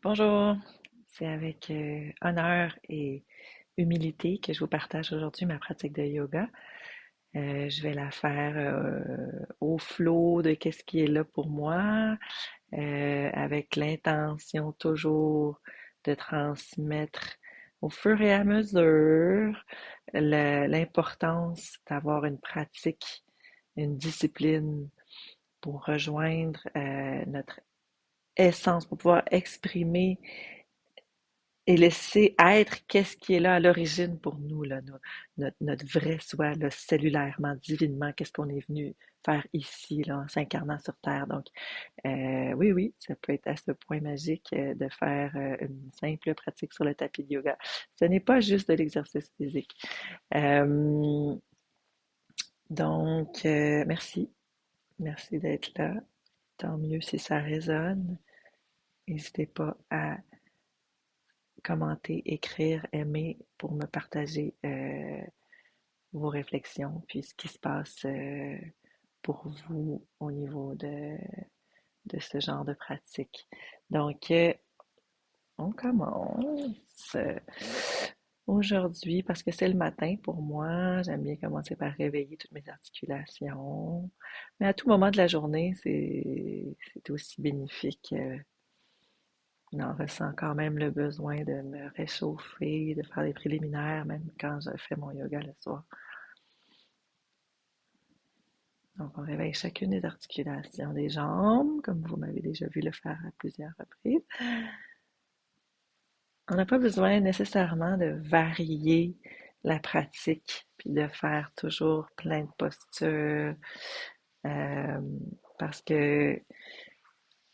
Bonjour, c'est avec honneur et humilité que je vous partage aujourd'hui ma pratique de yoga. Je vais la faire au flot de qu'est-ce qui est là pour moi, avec l'intention toujours de transmettre au fur et à mesure l'importance d'avoir une pratique, une discipline pour rejoindre notre essence, pour pouvoir exprimer et laisser être qu'est-ce qui est là à l'origine pour nous, là, notre vrai soi, là, cellulairement, divinement, qu'est-ce qu'on est venu faire ici, là, en s'incarnant sur Terre. Donc, oui, oui, ça peut être à ce point magique de faire une simple pratique sur le tapis de yoga. Ce n'est pas juste de l'exercice physique. Euh, donc, merci. Merci d'être là. Tant mieux si ça résonne. N'hésitez pas à commenter, écrire, aimer pour me partager vos réflexions, puis ce qui se passe pour vous au niveau de ce genre de pratique. Donc, on commence aujourd'hui parce que c'est le matin pour moi. J'aime bien commencer par réveiller toutes mes articulations. Mais à tout moment de la journée, c'est aussi bénéfique. J'en ressens quand même le besoin de me réchauffer, de faire des préliminaires, même quand je fais mon yoga le soir. Donc, on réveille chacune des articulations des jambes, comme vous m'avez déjà vu le faire à plusieurs reprises. On n'a pas besoin nécessairement de varier la pratique, puis de faire toujours plein de postures, euh, parce que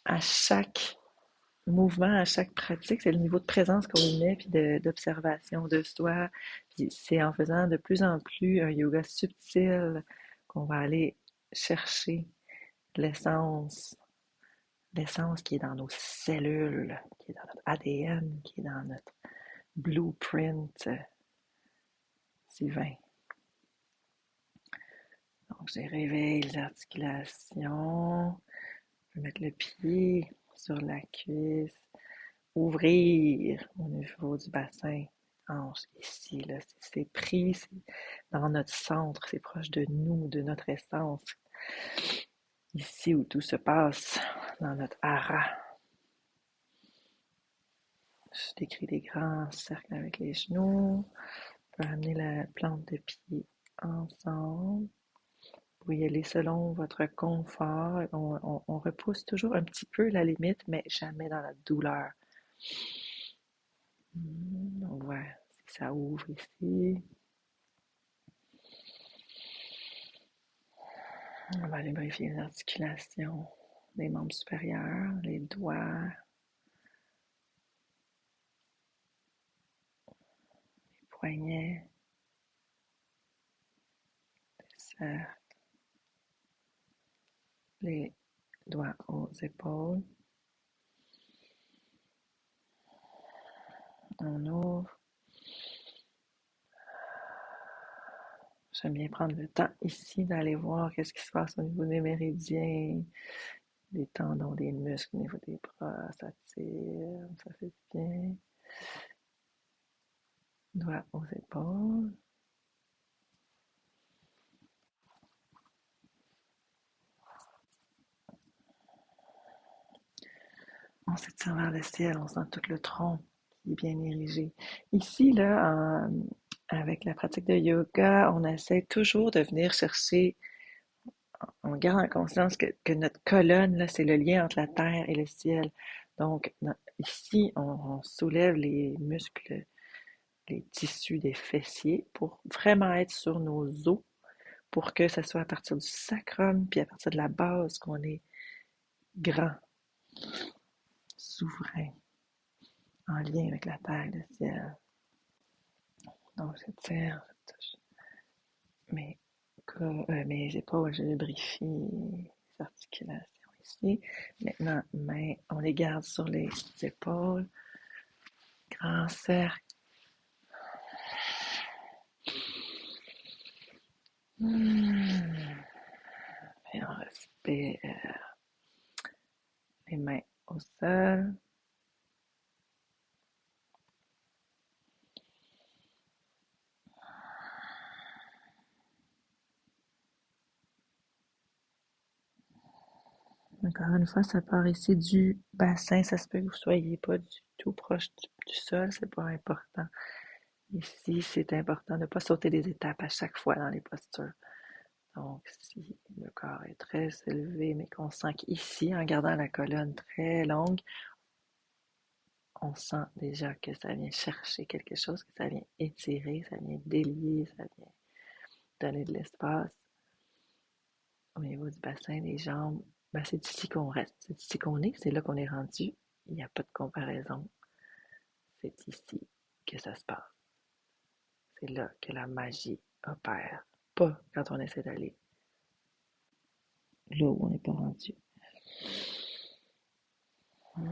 à chaque mouvement, à chaque pratique, c'est le niveau de présence qu'on y met, puis d'observation de soi. Puis c'est en faisant de plus en plus un yoga subtil qu'on va aller chercher l'essence, l'essence qui est dans nos cellules, qui est dans notre ADN, qui est dans notre blueprint divin. Donc, je réveille les articulations. Je vais mettre le pied sur la cuisse. Ouvrir au niveau du bassin. Hanche, ici, là, c'est pris, c'est dans notre centre, c'est proche de nous, de notre essence. Ici où tout se passe, dans notre hara. Je décris des grands cercles avec les genoux. On peut amener la plante de pied ensemble. Vous pouvez y aller selon votre confort. On repousse toujours un petit peu la limite, mais jamais dans la douleur. On voit si ça ouvre ici. On va lubrifier les articulations des membres supérieurs, les doigts, les poignets, les cercles, les doigts aux épaules. On ouvre. J'aime bien prendre le temps ici d'aller voir qu'est-ce qui se passe au niveau des méridiens, des tendons, des muscles, au niveau des bras. Ça tire, ça fait bien. Doigts aux épaules. On s'étire vers le ciel, on sent tout le tronc qui est bien érigé. Ici, là, avec la pratique de yoga, on essaie toujours de venir chercher, on garde en conscience que notre colonne, là, c'est le lien entre la terre et le ciel. Donc, ici, on soulève les muscles, les tissus des fessiers pour vraiment être sur nos os, pour que ce soit à partir du sacrum, puis à partir de la base qu'on est grand, souverain, en lien avec la terre et le ciel. Donc, je tire, je touche mes épaules, je lubrifie les articulations ici. Maintenant, mains, on les garde sur les épaules. Grand cercle. Et on respire les mains au sol. Encore une fois, ça part ici du bassin. Ça se peut que vous soyez pas du tout proche du sol, c'est pas important. Ici, c'est important de ne pas sauter des étapes à chaque fois dans les postures. Donc, si le corps est très élevé, mais qu'on sent qu'ici, en gardant la colonne très longue, on sent déjà que ça vient chercher quelque chose, que ça vient étirer, ça vient délier, ça vient donner de l'espace. Au niveau du bassin, des jambes, ben c'est ici qu'on reste, c'est ici qu'on est, c'est là qu'on est rendu. Il n'y a pas de comparaison. C'est ici que ça se passe. C'est là que la magie opère. Pas quand on essaie d'aller là où on n'est pas rendu. Ok.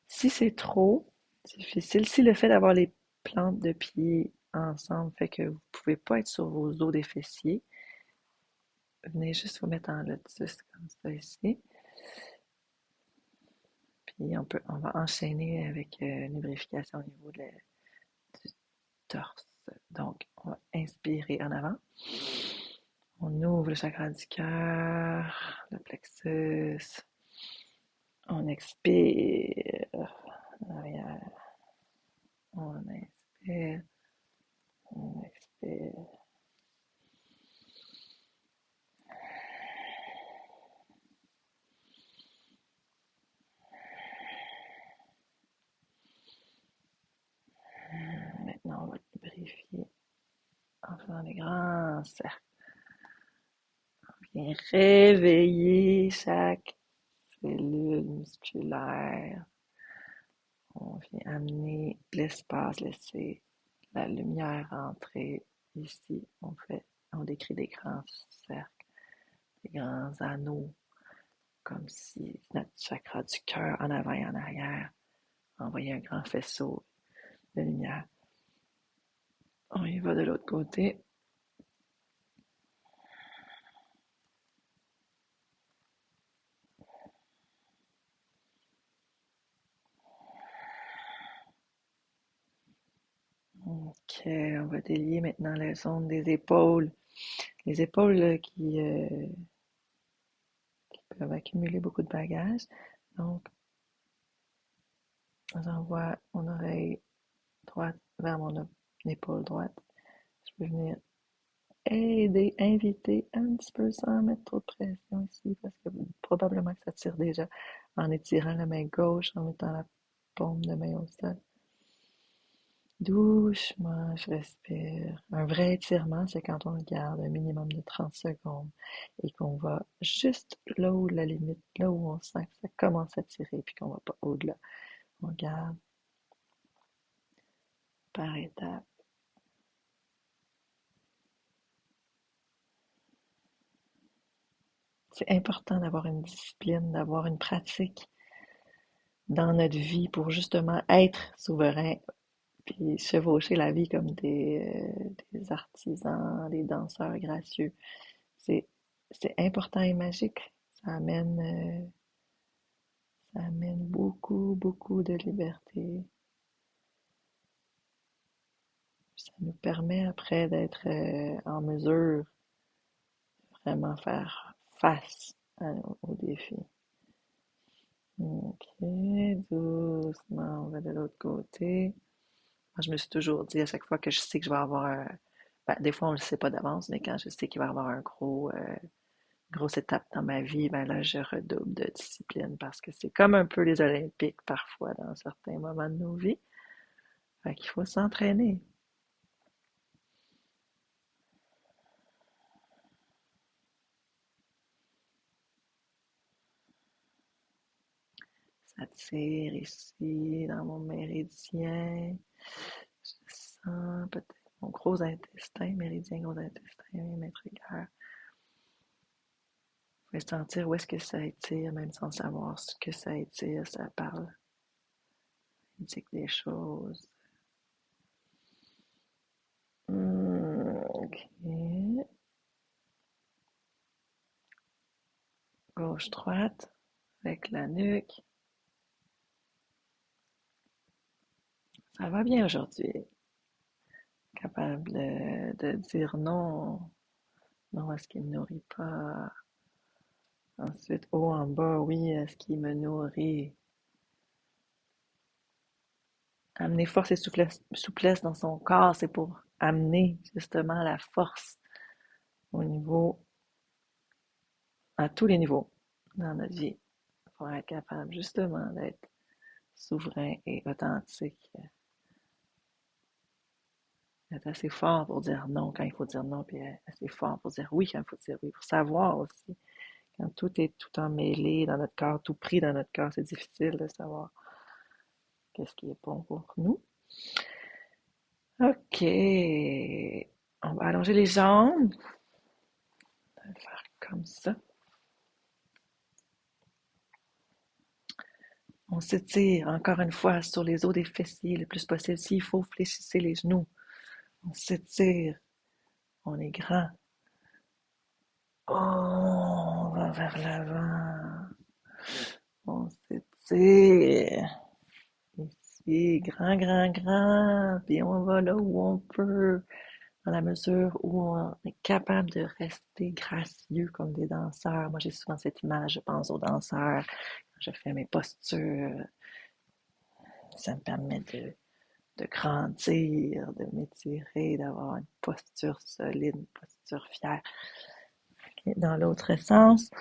Si c'est trop difficile, si le fait d'avoir les plantes de pied ensemble fait que vous ne pouvez pas être sur vos os des fessiers, venez juste vous mettre en lotus comme ça ici. Puis on va enchaîner avec une lubrification au niveau du torse. Donc, on va inspirer en avant. On ouvre le chakra du cœur, le plexus. On expire en arrière. On inspire. On expire. Maintenant, on va lubrifier en faisant des grands cercles. On vient réveiller chaque cellule musculaire. On vient amener l'espace, laisser la lumière entrer. Ici, on décrit des grands cercles, des grands anneaux, comme si notre chakra du cœur en avant et en arrière envoyait un grand faisceau de lumière. On y va de l'autre côté. Ok, on va délier maintenant la zone des épaules. Les épaules qui peuvent accumuler beaucoup de bagages. Donc, j'envoie mon oreille droite vers mon épaule droite. Je peux venir aider, inviter un petit peu sans mettre trop de pression ici, parce que probablement que ça tire déjà en étirant la main gauche, en mettant la paume de main au sol. Doucement, je respire. Un vrai étirement, c'est quand on le garde un minimum de 30 secondes et qu'on va juste là où la limite, là où on sent que ça commence à tirer puis qu'on va pas au-delà. On garde par étapes. C'est important d'avoir une discipline, d'avoir une pratique dans notre vie pour justement être souverain puis chevaucher la vie comme des artisans, des danseurs gracieux. C'est, c'est important et magique. Ça amène beaucoup, beaucoup de liberté. Ça nous permet après d'être en mesure de vraiment faire face aux défis. Ok, doucement, on va de l'autre côté. Moi, je me suis toujours dit à chaque fois que je sais que je vais avoir un... Ben, des fois, on ne le sait pas d'avance, mais quand je sais qu'il va y avoir un grosse étape dans ma vie, ben là, je redouble de discipline parce que c'est comme un peu les Olympiques parfois dans certains moments de nos vies. Fait qu'il faut s'entraîner. Ça tire ici dans mon méridien. Je sens peut-être mon gros intestin, méridien gros intestin, m'intrigueur. Je vais sentir où est-ce que ça étire, même sans savoir ce que ça étire, ça parle, indique des choses. Ok. Gauche-droite, avec la nuque. Ça va bien aujourd'hui. Capable de dire non Non, est-ce qu'il me nourrit pas? Ensuite, haut en bas, oui, est-ce qu'il me nourrit? Amener force et souplesse dans son corps, c'est pour amener justement la force au niveau, à tous les niveaux dans notre vie, pour être capable justement d'être souverain et authentique, être assez fort pour dire non quand il faut dire non, puis assez fort pour dire oui quand il faut dire oui, pour savoir aussi. Quand tout est tout emmêlé dans notre corps, tout pris dans notre corps, c'est difficile de savoir qu'est-ce qui est bon pour nous. OK. On va allonger les jambes. On va faire comme ça. On s'étire encore une fois sur les os des fessiers le plus possible. S'il faut, fléchissez les genoux. On s'étire. On est grand. Oh, on va vers l'avant. On s'étire. Ici, grand, grand, grand. Puis on va là où on peut, dans la mesure où on est capable de rester gracieux comme des danseurs. Moi, j'ai souvent cette image, je pense aux danseurs. Quand je fais mes postures, ça me permet de grandir, de m'étirer, d'avoir une posture solide, une posture fière. Okay. Dans l'autre sens,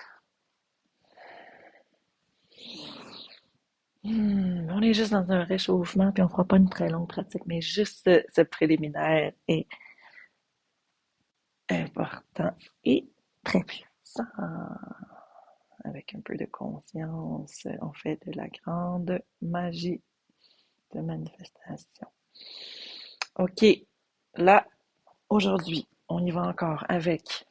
on est juste dans un réchauffement, puis on ne fera pas une très longue pratique, mais juste ce préliminaire est important et très puissant. Avec un peu de conscience, on fait de la grande magie de manifestation. OK, là, aujourd'hui, on y va encore avec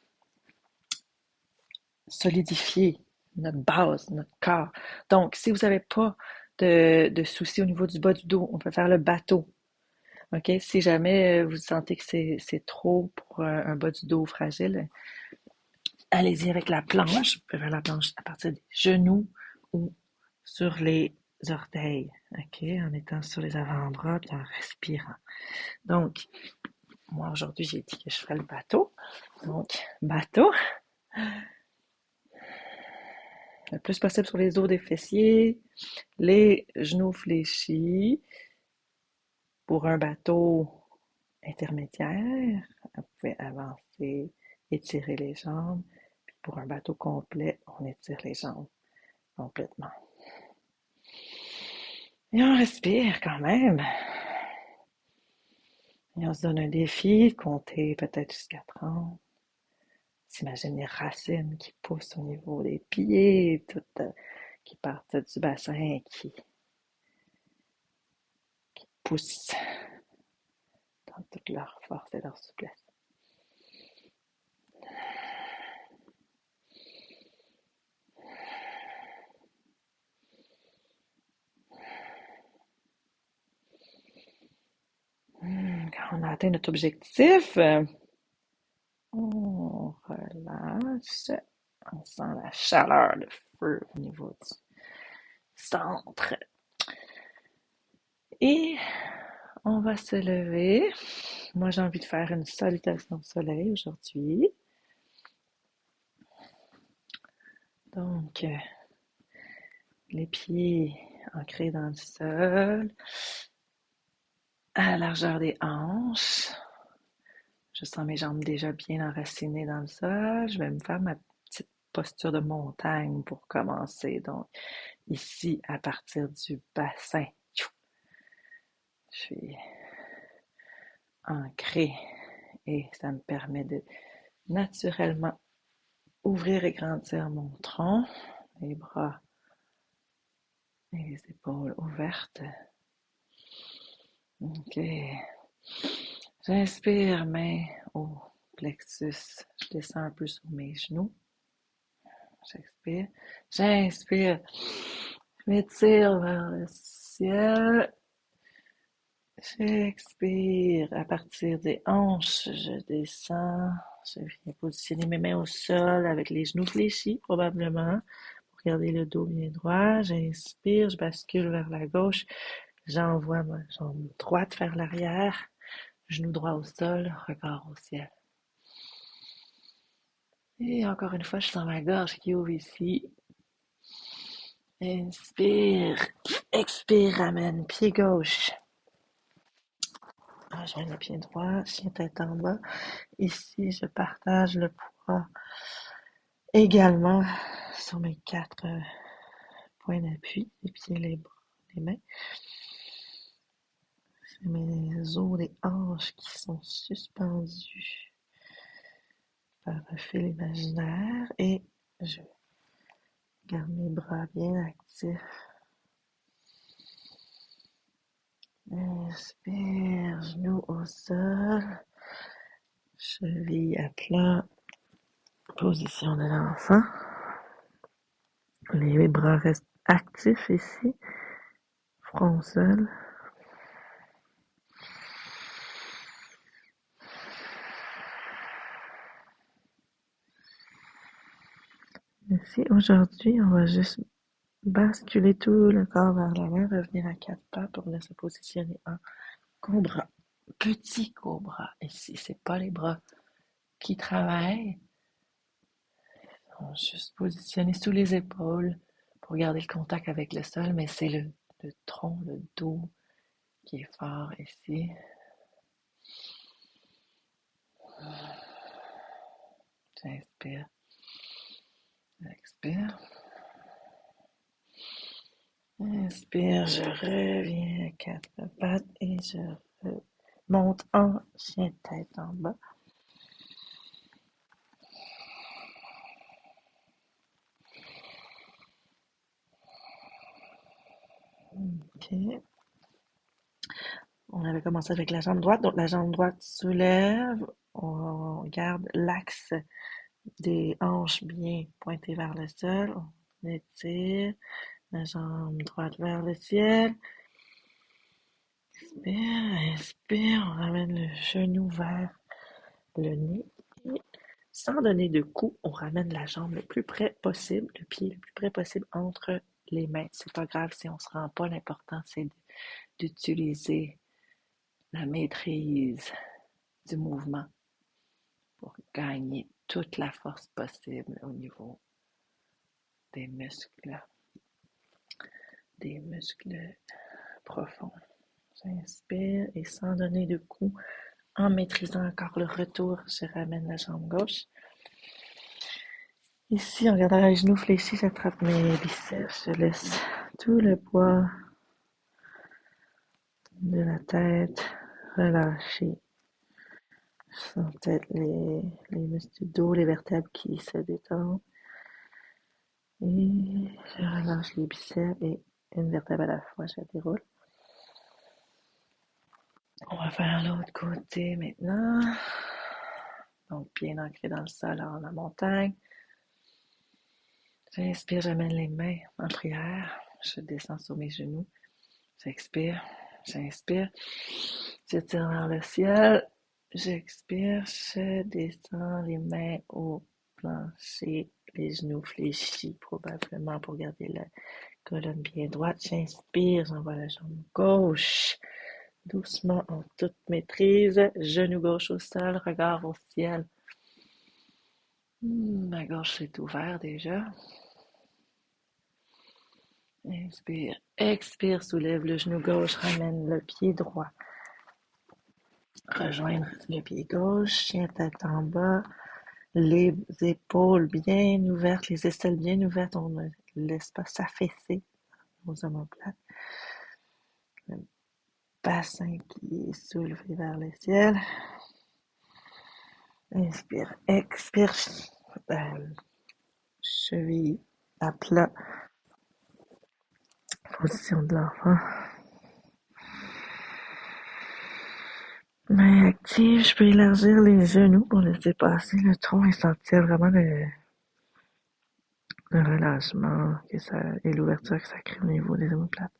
solidifier notre base, notre corps. Donc, si vous n'avez pas de soucis au niveau du bas du dos, on peut faire le bateau. OK? Si jamais vous sentez que c'est trop pour un bas du dos fragile, allez-y avec la planche. Vous pouvez faire la planche à partir des genoux ou sur les orteils. OK? En étant sur les avant-bras puis en respirant. Donc, moi aujourd'hui, j'ai dit que je ferais le bateau. Donc, bateau. Le plus possible sur les os des fessiers, les genoux fléchis pour un bateau intermédiaire. Vous pouvez avancer, étirer les jambes. Puis pour un bateau complet, on étire les jambes complètement. Et on respire quand même. Et on se donne un défi de compter peut-être jusqu'à 30. S'imagine les racines qui poussent au niveau des pieds, toutes, qui partent du bassin, qui poussent dans toute leur force et leur souplesse. Quand on a atteint notre objectif, on relâche. On sent la chaleur, le feu au niveau du centre. Et on va se lever. Moi, j'ai envie de faire une salutation au soleil aujourd'hui. Donc, les pieds ancrés dans le sol, à la largeur des hanches. Je sens mes jambes déjà bien enracinées dans le sol. Je vais me faire ma petite posture de montagne pour commencer. Donc, ici, à partir du bassin, je suis ancrée et ça me permet de naturellement ouvrir et grandir mon tronc, les bras et les épaules ouvertes. OK. J'inspire, main au plexus. Je descends un peu sur mes genoux. J'expire. J'inspire. Je m'étire vers le ciel. J'expire. À partir des hanches, je descends. Je viens positionner mes mains au sol avec les genoux fléchis, probablement, pour garder le dos bien droit. J'inspire, je bascule vers la gauche. J'envoie ma jambe droite vers l'arrière. Genou droit au sol, regard au ciel. Et encore une fois, je sens ma gorge qui ouvre ici. Inspire. Expire, ramène. Pied gauche. Rejoins le pied droit. Chien tête en bas. Ici, je partage le poids également sur mes quatre points d'appui. Les pieds, les bras, les mains. C'est mes os, les hanches qui sont suspendus par un fil imaginaire. Et je garde mes bras bien actifs. Inspire, genoux au sol, cheville à plat, position de l'enfant. Les bras restent actifs ici, front au sol. Ici, aujourd'hui, on va juste basculer tout le corps vers l'avant, revenir à quatre pas pour se positionner en cobra. Petit cobra. Ici, c'est pas les bras qui travaillent. On va juste positionner sous les épaules pour garder le contact avec le sol, mais c'est le tronc, le dos qui est fort ici. J'inspire, expire. Inspire, je reviens à quatre pattes et je monte en chien tête en bas. Ok. On avait commencé avec la jambe droite, donc la jambe droite soulève. On garde l'axe des hanches bien pointées vers le sol. On étire la jambe droite vers le ciel. Inspire, inspire, on ramène le genou vers le nez. Et sans donner de coup, on ramène la jambe le plus près possible, le pied le plus près possible entre les mains. C'est pas grave si on se rend pas, l'important c'est d'utiliser la maîtrise du mouvement pour gagner toute la force possible au niveau des muscles profonds. J'inspire et sans donner de coup, en maîtrisant encore le retour, je ramène la jambe gauche. Ici, en gardant les genoux fléchis, j'attrape mes biceps. Je laisse tout le poids de la tête relâcher. Je sens peut-être les muscles du dos, les vertèbres qui se détendent. Et je relâche les biceps et une vertèbre à la fois, je déroule. On va faire l'autre côté maintenant. Donc, bien ancré dans le sol en la montagne. J'inspire, j'amène les mains en prière. Je descends sur mes genoux. J'expire, j'inspire. Je tire vers le ciel. J'expire, je descends les mains au plancher, les genoux fléchis probablement pour garder la colonne bien droite. J'inspire, j'envoie la jambe gauche doucement en toute maîtrise. Genou gauche au sol, regard au ciel. Ma gorge s'est ouverte déjà. Inspire, expire, soulève le genou gauche, ramène le pied droit. Rejoindre le pied gauche, chien tête en bas, les épaules bien ouvertes, les aisselles bien ouvertes, on ne laisse pas s'affaisser aux omoplates. Le bassin qui est soulevé vers le ciel. Inspire, expire, cheville à plat, position de l'enfant. Main active, je peux élargir les genoux pour laisser passer le tronc et sentir vraiment le relâchement que ça, et l'ouverture que ça crée au niveau des omoplates.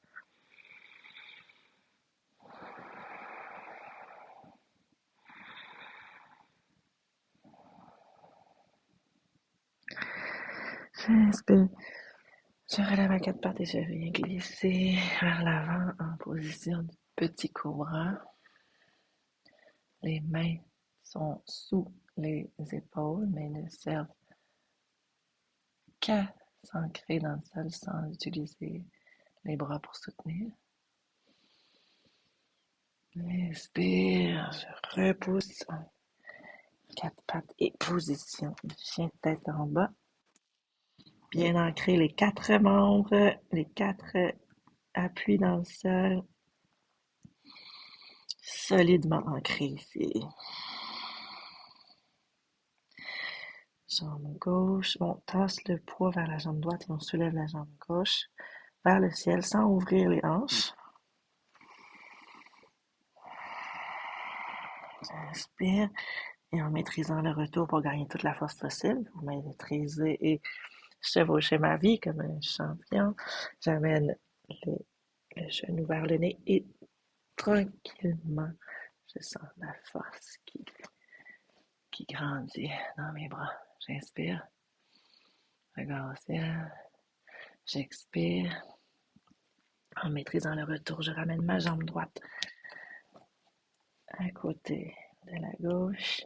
J'inspire. Je relève à quatre pattes et je viens glisser vers l'avant en position de petit cobra. Les mains sont sous les épaules, mais ne servent qu'à s'ancrer dans le sol sans utiliser les bras pour soutenir. Inspire, je repousse en quatre pattes et position de chien de tête en bas. Bien ancrer les quatre membres, les quatre appuis dans le sol. Solidement ancré ici. Jambe gauche, on tasse le poids vers la jambe droite et on soulève la jambe gauche vers le ciel sans ouvrir les hanches. J'inspire et en maîtrisant le retour pour gagner toute la force possible, vous maîtrisez et chevauchez ma vie comme un champion. J'amène le genou vers le nez et tranquillement, je sens la force qui grandit dans mes bras. J'inspire, regard au ciel, j'expire. En maîtrisant le retour, je ramène ma jambe droite à côté de la gauche.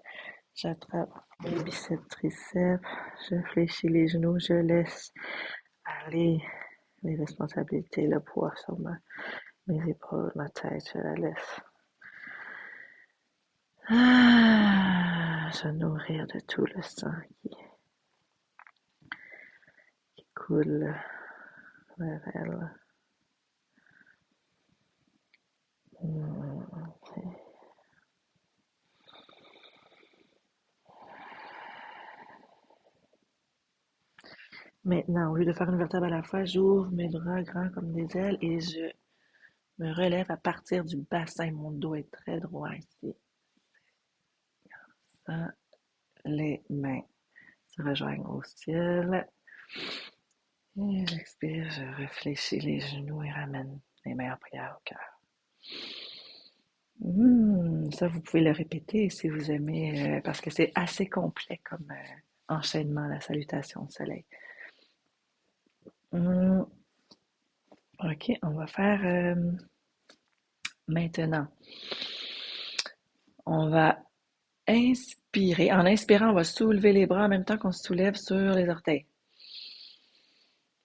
J'attrape les biceps, triceps. Je fléchis les genoux. Je laisse aller les responsabilités, le poids sur mes épaules, ma tête. Je la laisse. Je nourrir de tout le sang qui coule vers elle. Okay. Maintenant, au lieu de faire une vertèbre à la fois, j'ouvre mes bras grands comme des ailes et je me relève à partir du bassin. Mon dos est très droit ici. Ça, les mains se rejoignent au ciel. Et j'expire, je réfléchis les genoux et ramène les mains en prière au cœur. Ça, vous pouvez le répéter si vous aimez, parce que c'est assez complet comme enchaînement, la salutation au soleil. OK, on va faire maintenant. On va inspirer. En inspirant, on va soulever les bras en même temps qu'on se soulève sur les orteils.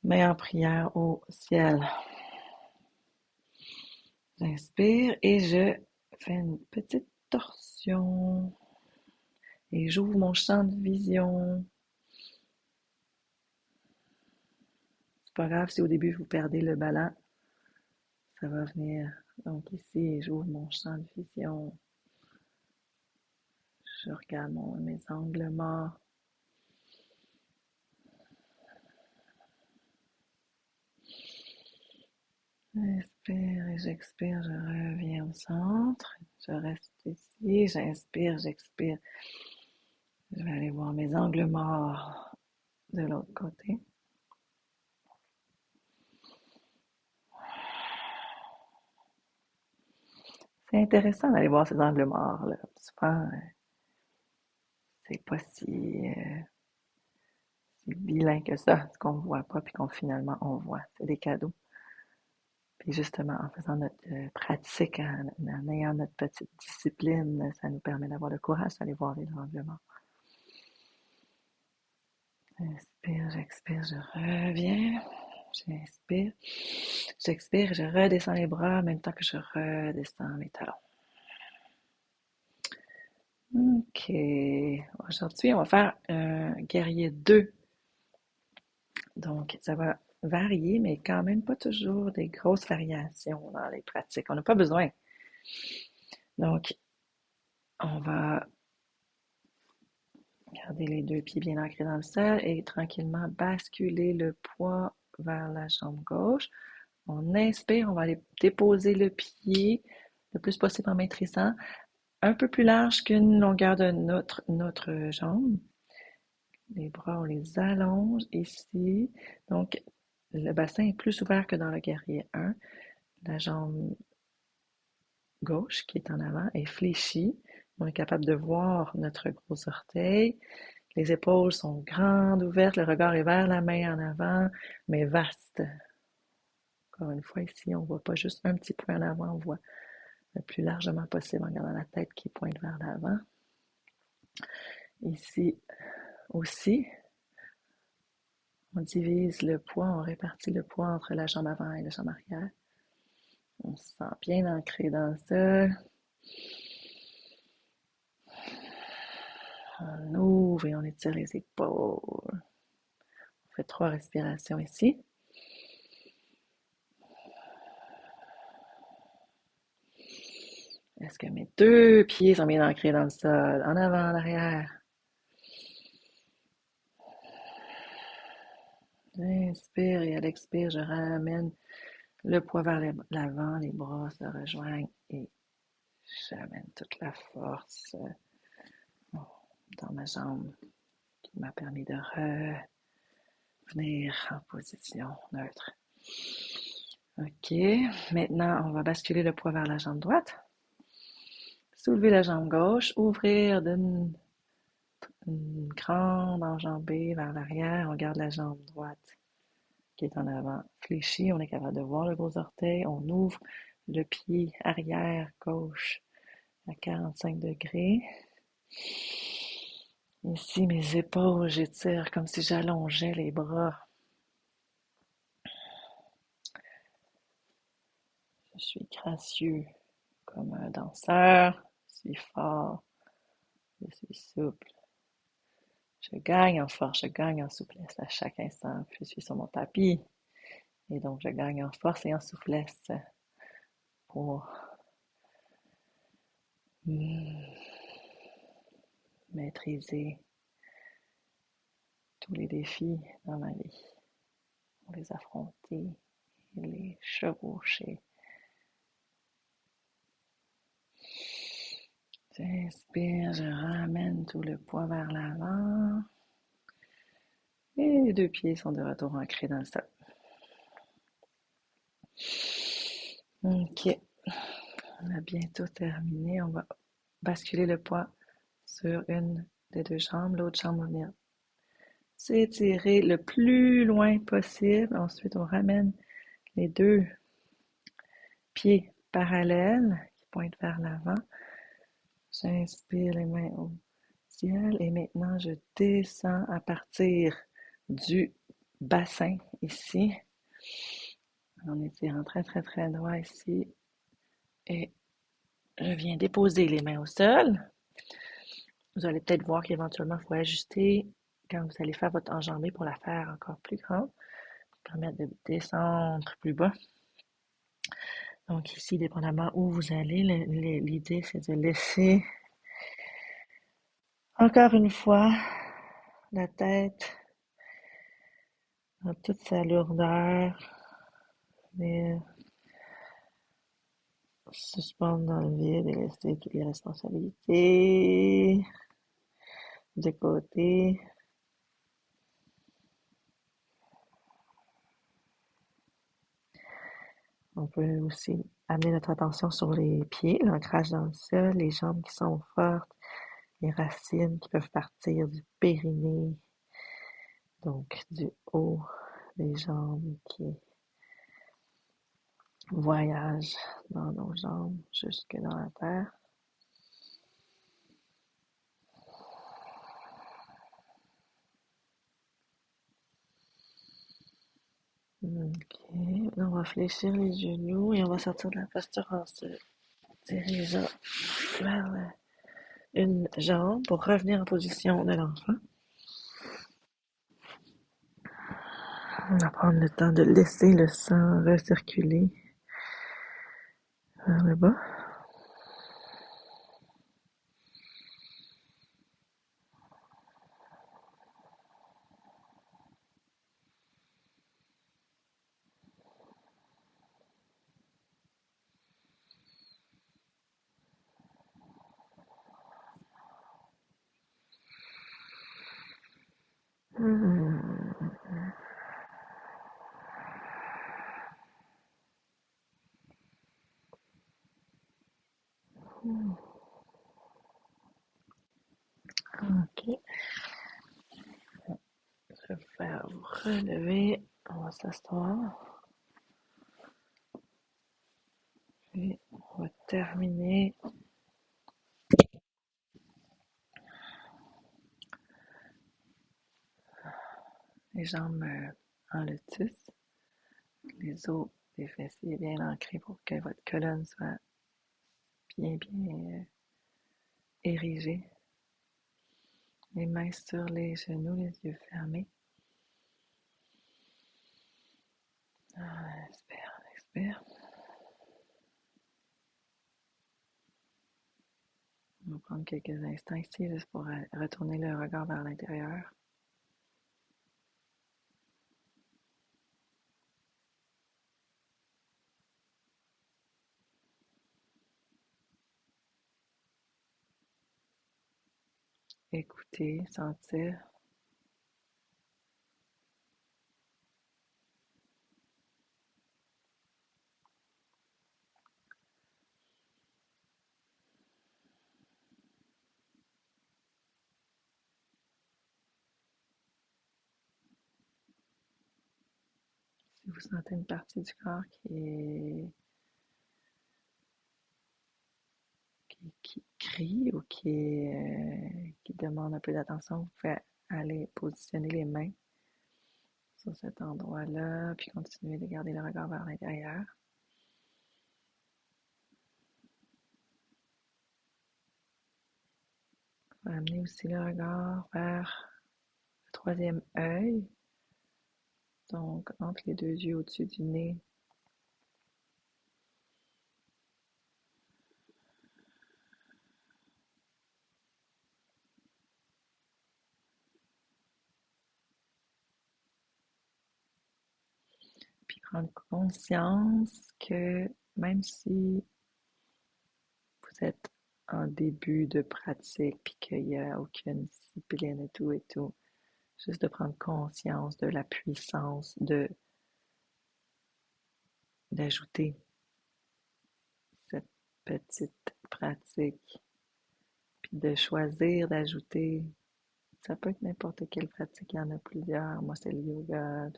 Mains en prière au ciel. J'inspire et je fais une petite torsion. Et j'ouvre mon champ de vision. C'est pas grave si au début vous perdez le ballon. Ça va venir. Donc ici, j'ouvre mon champ de vision. Je regarde mes angles morts. Inspire et j'expire, je reviens au centre. Je reste ici, j'inspire, j'expire. Je vais aller voir mes angles morts de l'autre côté. C'est intéressant d'aller voir ces angles morts, là. Souvent, c'est pas si vilain que ça, ce qu'on voit pas, puis qu'on finalement on voit. C'est des cadeaux. Puis justement, en faisant notre pratique, en ayant notre petite discipline, ça nous permet d'avoir le courage d'aller voir les angles morts. Inspire, j'expire, je reviens. J'inspire, j'expire, je redescends les bras en même temps que je redescends mes talons. OK. Aujourd'hui, on va faire un guerrier 2. Donc, ça va varier, mais quand même pas toujours des grosses variations dans les pratiques. On n'a pas besoin. Donc, on va garder les deux pieds bien ancrés dans le sol et tranquillement basculer le poids vers la jambe gauche. On inspire, on va aller déposer le pied le plus possible en maîtrisant, un peu plus large qu'une longueur de notre jambe. Les bras, on les allonge ici. Donc, le bassin est plus ouvert que dans le guerrier 1. La jambe gauche qui est en avant est fléchie. On est capable de voir notre gros orteil. Les épaules sont grandes, ouvertes. Le regard est vers la main en avant, mais vaste. Encore une fois, ici, on ne voit pas juste un petit point en avant, on voit le plus largement possible en gardant la tête qui pointe vers l'avant. Ici aussi, On divise le poids, on répartit le poids entre la jambe avant et la jambe arrière. On se sent bien ancré dans le sol. On ouvre et on étire les épaules. On fait 3 respirations ici. Est-ce que mes 2 pieds sont bien ancrés dans le sol? En avant, en arrière. J'inspire et à l'expire, je ramène le poids vers l'avant, les bras se rejoignent et j'amène toute la force dans ma jambe qui m'a permis de revenir en position neutre. OK, maintenant on va basculer le poids vers la jambe droite. Soulever la jambe gauche, ouvrir d'une grande enjambée vers l'arrière. On garde la jambe droite qui est en avant fléchie. On est capable de voir le gros orteil. On ouvre le pied arrière gauche à 45 degrés. Ici, mes épaules, j'étire comme si j'allongeais les bras. Je suis gracieux comme un danseur. Je suis fort. Je suis souple. Je gagne en force, je gagne en souplesse à chaque instant. Je suis sur mon tapis. Et donc, je gagne en force et en souplesse pour maîtriser tous les défis dans ma vie, pour les affronter et les chevaucher. J'inspire, je ramène tout le poids vers l'avant. Et les 2 pieds sont de retour ancrés dans le sol. OK, on a bientôt terminé. On va basculer le poids sur une des 2 jambes. L'autre jambe va venir s'étirer le plus loin possible. Ensuite, on ramène les 2 pieds parallèles qui pointent vers l'avant. J'inspire les mains au ciel et maintenant je descends à partir du bassin ici. On étire très très très droit ici et je viens déposer les mains au sol. Vous allez peut-être voir qu'éventuellement il faut ajuster quand vous allez faire votre enjambée pour la faire encore plus grande, permettre de descendre plus bas. Donc ici, dépendamment où vous allez, l'idée c'est de laisser encore une fois la tête dans toute sa lourdeur, venir suspendre dans le vide et laisser toutes les responsabilités de côté. On peut aussi amener notre attention sur les pieds, l'ancrage dans le sol, les jambes qui sont fortes, les racines qui peuvent partir du périnée, donc du haut des jambes qui voyagent dans nos jambes jusque dans la terre. OK, on va fléchir les genoux et on va sortir de la posture en se dirigeant vers une jambe pour revenir en position de l'enfant. On va prendre le temps de laisser le sang recirculer vers le bas. OK. Je vais faire vous relever. On va s'asseoir. Et on va terminer Les jambes en lotus, les os des fessiers bien ancrés pour que votre colonne soit bien érigée. Les mains sur les genoux, les yeux fermés. Inspire, expire. On va prendre quelques instants ici juste pour retourner le regard vers l'intérieur. Écouter, sentir. Si vous sentez une partie du corps qui crie ou qui demande un peu d'attention, vous pouvez aller positionner les mains sur cet endroit-là, puis continuer de garder le regard vers l'intérieur. On va amener aussi le regard vers le troisième œil, donc entre les deux yeux au-dessus du nez. Puis prendre conscience que même si vous êtes en début de pratique, puis qu'il n'y a aucune discipline et tout, juste de prendre conscience de la puissance d'ajouter cette petite pratique, puis de choisir d'ajouter. Ça peut être n'importe quelle pratique, il y en a plusieurs. Moi, c'est le yoga,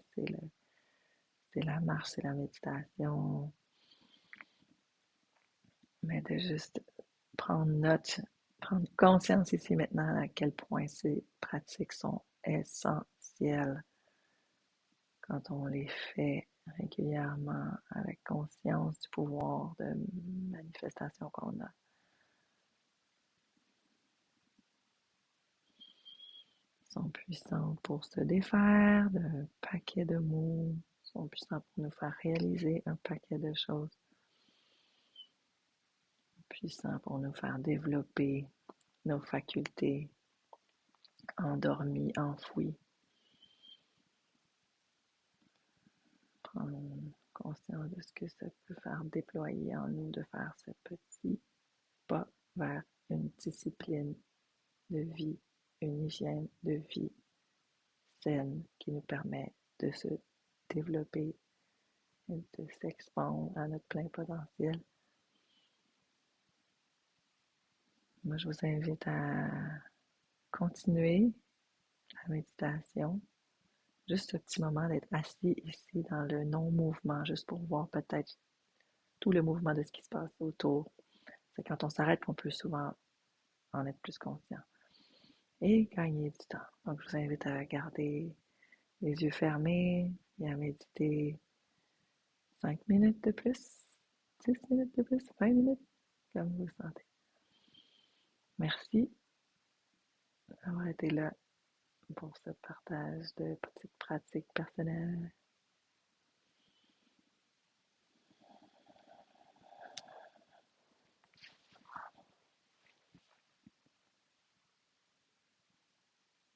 c'est la marche, c'est la méditation. Mais de juste prendre note, prendre conscience ici maintenant à quel point ces pratiques sont essentielles quand on les fait régulièrement avec conscience du pouvoir de manifestation qu'on a. Ils sont puissants pour se défaire d'un paquet de mots, ils sont puissants pour nous faire réaliser un paquet de choses, puissants pour nous faire développer nos facultés endormies, enfouies. Prendre conscience de ce que ça peut faire déployer en nous, de faire ce petit pas vers une discipline de vie, une hygiène de vie saine qui nous permet de se développer et de s'expandre à notre plein potentiel. Moi, je vous invite à continuer la méditation. Juste ce petit moment d'être assis ici dans le non-mouvement, juste pour voir peut-être tout le mouvement de ce qui se passe autour. C'est quand on s'arrête qu'on peut souvent en être plus conscient et gagner du temps. Donc, je vous invite à garder les yeux fermés et à méditer 5 minutes de plus, 10 minutes de plus, 20 minutes, comme vous le sentez. Merci d'avoir été là pour ce partage de petites pratiques personnelles.